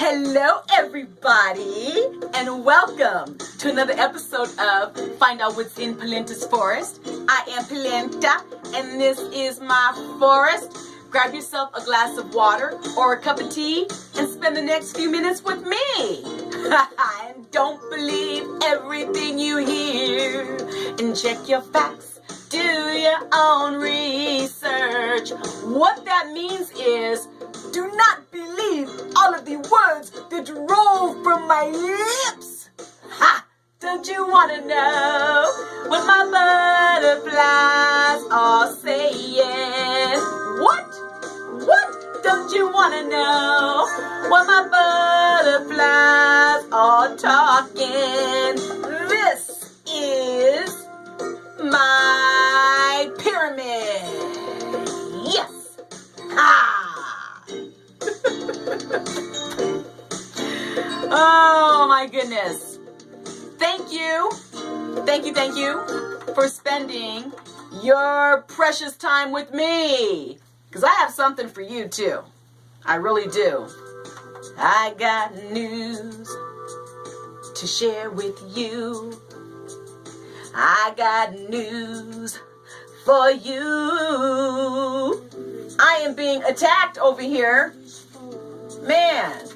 Hello everybody, and welcome to another episode of Find Out What's in Pelenta's Forest. I am Pelenta, and this is my forest. Grab yourself a glass of water or a cup of tea and spend the next few minutes with me. And don't believe everything you hear, and check your facts, do your own research. What that means is, do not believe all of the words that roll from my lips. Ha! Don't you want to know what my butterflies are saying? What? Don't you want to know what my butterflies are talking? This is my pyramid. Yes. Ha! Oh my goodness. Thank you for spending your precious time with me. Because I have something for you too. I really do. I got news to share with you. I got news for you. I am being attacked over here. Man,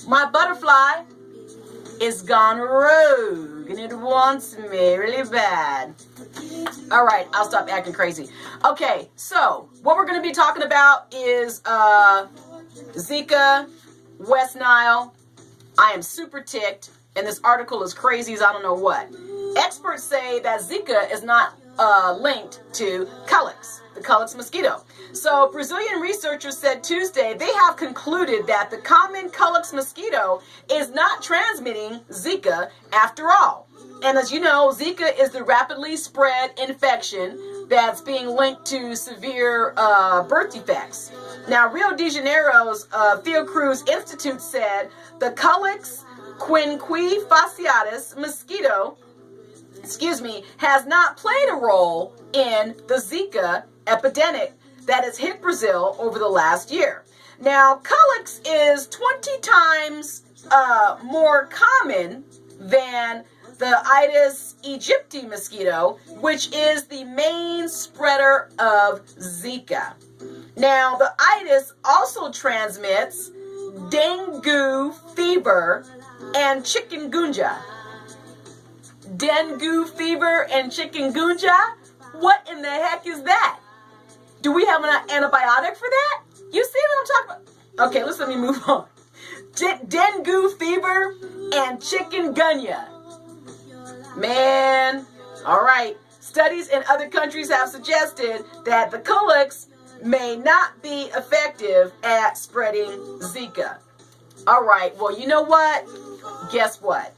my butterfly is gone rogue and it wants me really bad. All right, I'll stop acting crazy. Okay, so what we're going to be talking about is Zika, West Nile. I am super ticked, and this article is crazy as I don't know what. Experts say that Zika is not linked to Culex, the Culex mosquito. So Brazilian researchers said Tuesday they have concluded that the common Culex mosquito is not transmitting Zika after all. And as you know, Zika is the rapidly spread infection that's being linked to severe birth defects. Now, Rio de Janeiro's Fiocruz Institute said the Culex fasciatus mosquito, has not played a role in the Zika epidemic that has hit Brazil over the last year. Now, Culex is 20 times more common than the Aedes aegypti mosquito, which is the main spreader of Zika. Now, the Aedes also transmits dengue fever and chikungunya. Dengue fever and chikungunya? What in the heck is that? Do we have an antibiotic for that? You see what I'm talking about? Okay, let me move on. Dengue fever and chikungunya. Man, all right. Studies in other countries have suggested that the Culex may not be effective at spreading Zika. All right, well, you know what? Guess what?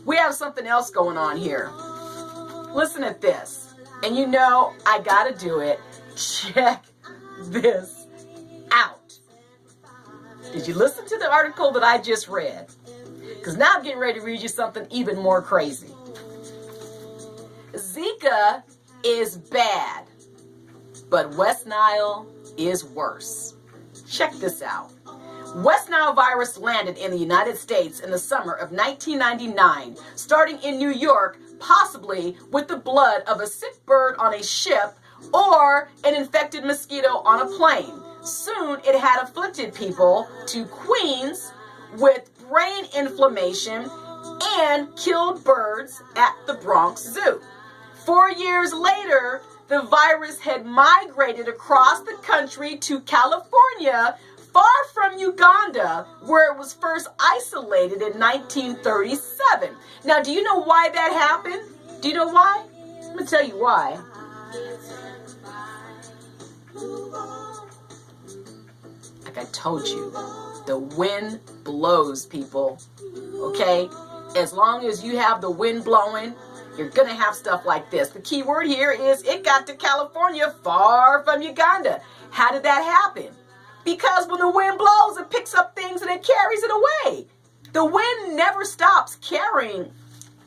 We have something else going on here. Listen at this. And you know, I gotta do it. Check this out. Did you listen to the article that I just read? Because now I'm getting ready to read you something even more crazy. Zika is bad, but West Nile is worse. Check this out. West Nile virus landed in the United States in the summer of 1999, starting in New York, possibly with the blood of a sick bird on a ship or an infected mosquito on a plane. Soon it had afflicted people to Queens with brain inflammation and killed birds at the Bronx Zoo. 4 years later, the virus had migrated across the country to California, far from Uganda, where it was first isolated in 1937. Now, do you know why that happened? Do you know why? I'm going to tell you why. Like I told you, the wind blows, people. Okay? As long as you have the wind blowing, you're going to have stuff like this. The key word here is it got to California far from Uganda. How did that happen? Because when the wind blows, it picks up things and it carries it away. The wind never stops carrying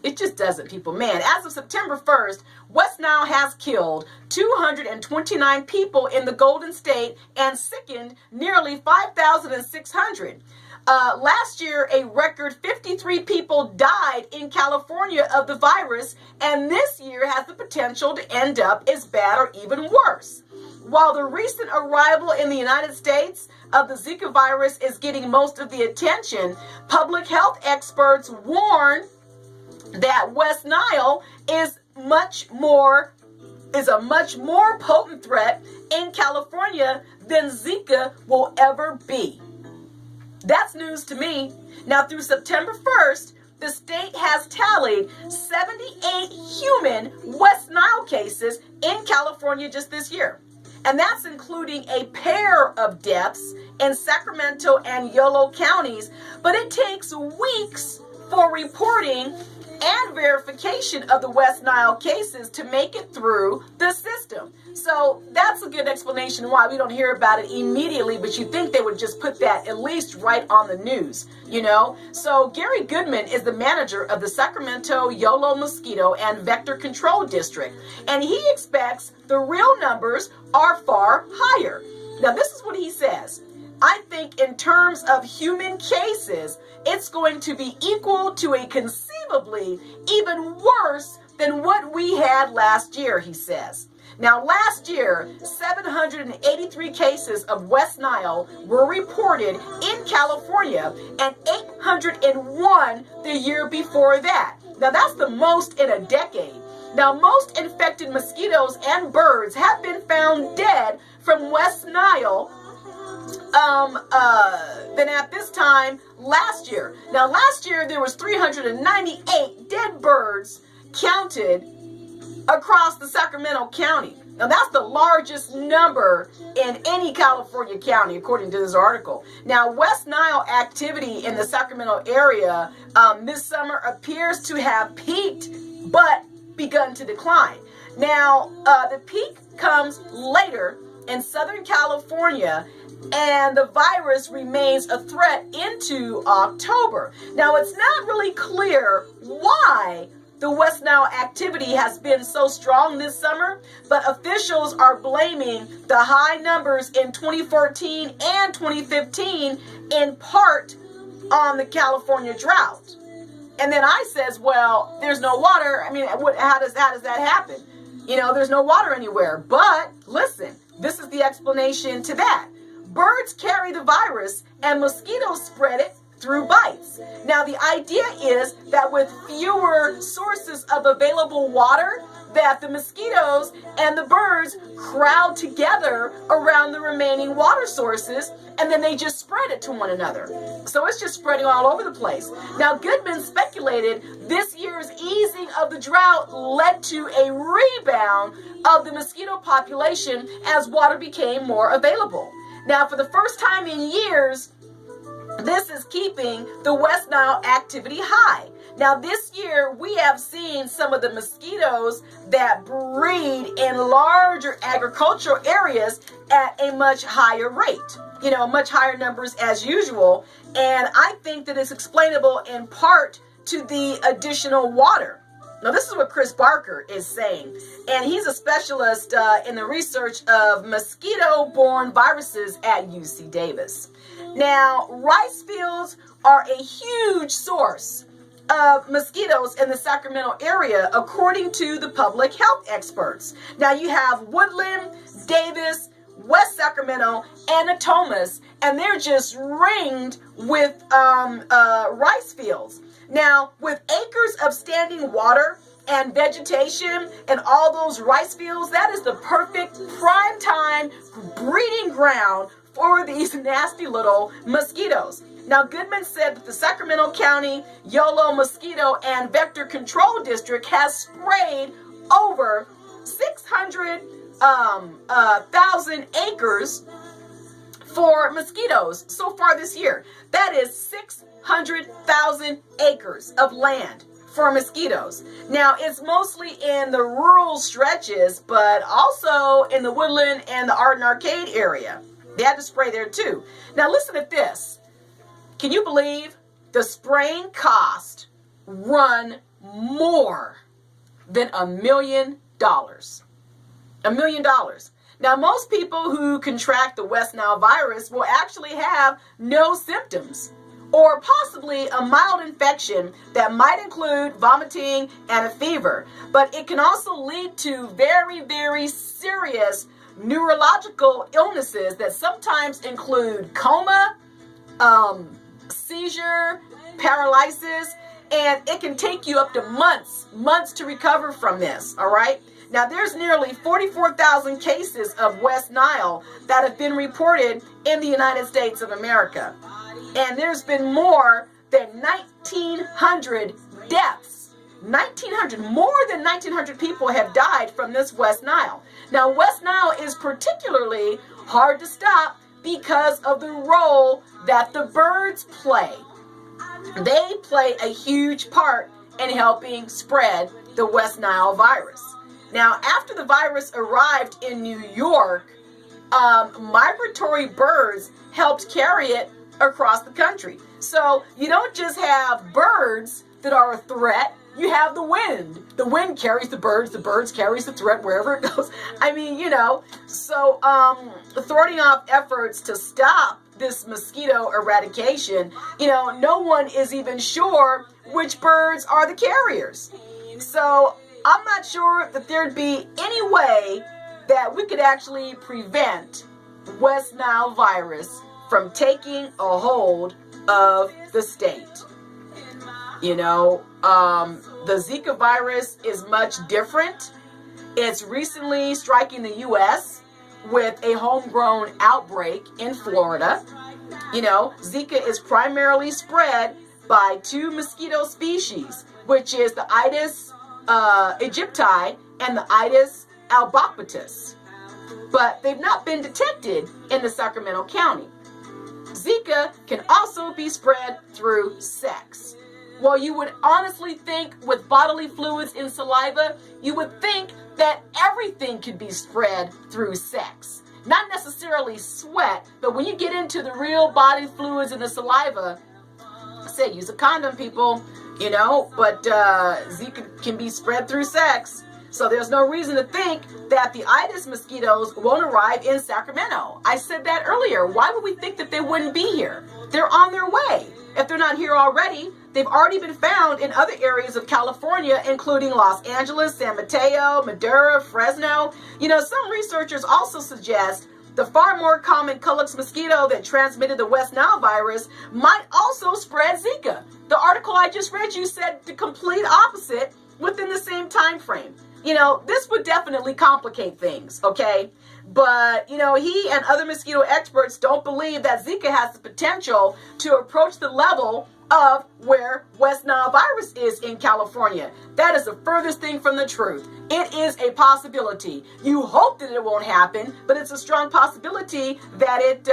It just doesn't, people. Man, as of September 1st, West Nile has killed 229 people in the Golden State and sickened nearly 5,600. Last year, a record 53 people died in California of the virus, and this year has the potential to end up as bad or even worse. While the recent arrival in the United States of the Zika virus is getting most of the attention, public health experts warn that West Nile is a much more potent threat in California than Zika will ever be. That's news to me. Now, through September 1st, the state has tallied 78 human West Nile cases in California just this year. And that's including a pair of deaths in Sacramento and Yolo counties. But it takes weeks for reporting and verification of the West Nile cases to make it through the system. So that's a good explanation why we don't hear about it immediately, but you think they would just put that at least right on the news, you know? So Gary Goodman is the manager of the Sacramento Yolo Mosquito and Vector Control District, and he expects the real numbers are far higher. Now, this is what he says. I think in terms of human cases, it's going to be equal to a conceivably even worse than what we had last year, he says. Now, last year, 783 cases of West Nile were reported in California and 801 the year before that. Now, that's the most in a decade. Now, most infected mosquitoes and birds have been found dead from West Nile than at this time last year. Now, last year there was 398 dead birds counted across the Sacramento County. Now, that's the largest number in any California county, according to this article. Now, West Nile activity in the Sacramento area this summer appears to have peaked, but begun to decline. Now, the peak comes later in Southern California, and the virus remains a threat into October. Now, it's not really clear why the West Nile activity has been so strong this summer, but officials are blaming the high numbers in 2014 and 2015 in part on the California drought. And then I says, well, there's no water. I mean, how does that happen? You know, there's no water anywhere. But listen, this is the explanation to that. Birds carry the virus and mosquitoes spread it through bites. Now, the idea is that with fewer sources of available water, that the mosquitoes and the birds crowd together around the remaining water sources, and then they just spread it to one another. So it's just spreading all over the place. Now, Goodman speculated this year's easing of the drought led to a rebound of the mosquito population as water became more available. Now, for the first time in years, this is keeping the West Nile activity high. Now, this year, we have seen some of the mosquitoes that breed in larger agricultural areas at a much higher rate, you know, much higher numbers as usual. And I think that it's explainable in part to the additional water. Now, this is what Chris Barker is saying, and he's a specialist in the research of mosquito-borne viruses at UC Davis. Now, rice fields are a huge source of mosquitoes in the Sacramento area, according to the public health experts. Now, you have Woodland, Davis, West Sacramento, and Natomas, and they're just ringed with rice fields. Now, with acres of standing water and vegetation and all those rice fields, that is the perfect prime time breeding ground for these nasty little mosquitoes. Now, Goodman said that the Sacramento County Yolo Mosquito and Vector Control District has sprayed over 600,000 acres for mosquitoes so far this year. That is 600,000 acres of land for mosquitoes. Now, it's mostly in the rural stretches, but also in the Woodland and the Art and Arcade area. They had to spray there too. Now, listen at this. Can you believe the spraying cost run more than $1 million. $1 million. Now, most people who contract the West Nile virus will actually have no symptoms, or possibly a mild infection that might include vomiting and a fever. But it can also lead to very, very serious neurological illnesses that sometimes include coma, seizure, paralysis, and it can take you up to months to recover from this, all right? Now, there's nearly 44,000 cases of West Nile that have been reported in the United States of America. And there's been more than 1,900 deaths. 1,900, more than 1,900 people have died from this West Nile. Now, West Nile is particularly hard to stop because of the role that the birds play. They play a huge part in helping spread the West Nile virus. Now, after the virus arrived in New York, migratory birds helped carry it across the country. So you don't just have birds that are a threat, you have the wind. The wind carries the birds carries the threat wherever it goes. I mean, so thwarting off efforts to stop this mosquito eradication, no one is even sure which birds are the carriers. So I'm not sure that there'd be any way that we could actually prevent West Nile virus from taking a hold of the state. The Zika virus is much different. It's recently striking the U.S. with a homegrown outbreak in Florida. Zika is primarily spread by two mosquito species, which is the Aedes aegypti and the Aedes albopicus. But they've not been detected in the Sacramento County. Zika can also be spread through sex. Well, you would honestly think with bodily fluids in saliva, you would think that everything could be spread through sex. Not necessarily sweat, but when you get into the real body fluids in the saliva, say use a condom, people, but Zika can be spread through sex. So there's no reason to think that the Aedes mosquitoes won't arrive in Sacramento. I said that earlier. Why would we think that they wouldn't be here? They're on their way. If they're not here already, they've already been found in other areas of California, including Los Angeles, San Mateo, Madera, Fresno. Some researchers also suggest the far more common Culex mosquito that transmitted the West Nile virus might also spread Zika. The article I just read you said the complete opposite within the same time frame. This would definitely complicate things, okay? But, he and other mosquito experts don't believe that Zika has the potential to approach the level of where West Nile virus is in California. That is the furthest thing from the truth. It is a possibility. You hope that it won't happen, but it's a strong possibility that it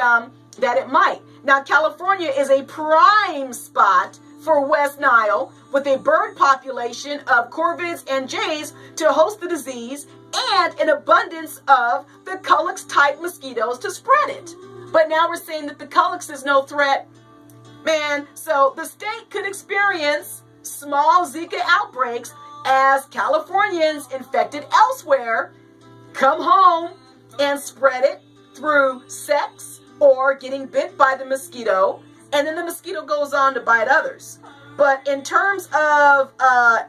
might. Now, California is a prime spot for West Nile, with a bird population of corvids and jays to host the disease and an abundance of the Culex type mosquitoes to spread it. But now we're saying that the Culex is no threat. Man, so the state could experience small Zika outbreaks as Californians infected elsewhere come home and spread it through sex or getting bit by the mosquito, and then the mosquito goes on to bite others. But in terms of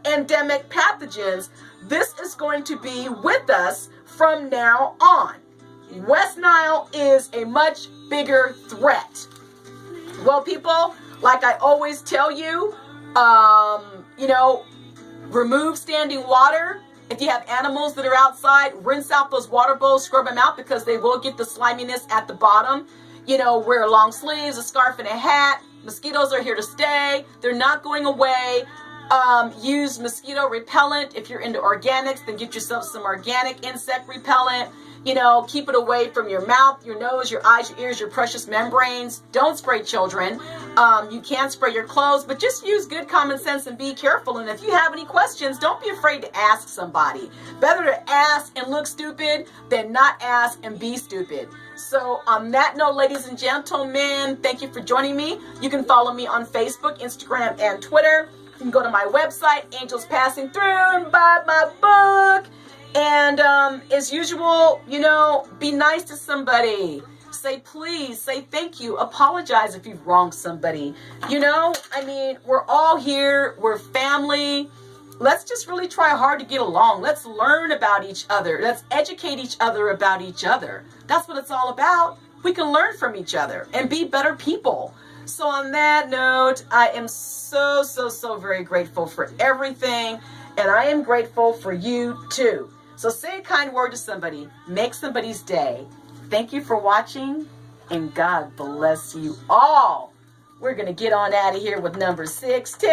endemic pathogens, this is going to be with us from now on. West Nile is a much bigger threat. Well, people, like I always tell you, remove standing water. If you have animals that are outside, rinse out those water bowls, scrub them out because they will get the sliminess at the bottom. Wear long sleeves, a scarf, and a hat. Mosquitoes are here to stay. They're not going away. Use mosquito repellent. If you're into organics, then get yourself some organic insect repellent. Keep it away from your mouth, your nose, your eyes, your ears, your precious membranes. Don't spray children. You can spray your clothes, but just use good common sense and be careful. And if you have any questions, don't be afraid to ask somebody. Better to ask and look stupid than not ask and be stupid. So on that note, ladies and gentlemen, thank you for joining me. You can follow me on Facebook, Instagram, and Twitter. You can go to my website, Angels Passing Through, and buy my book. And as usual, you know, be nice to somebody. Say please, say thank you, apologize if you've wronged somebody. You know, I mean, we're all here, we're family. Let's just really try hard to get along. Let's learn about each other. Let's educate each other about each other. That's what it's all about. We can learn from each other and be better people. So on that note, I am so very grateful for everything. And I am grateful for you too. So say a kind word to somebody. Make somebody's day. Thank you for watching, and God bless you all. We're going to get on out of here with number 16.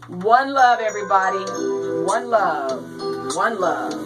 One love, everybody. One love. One love.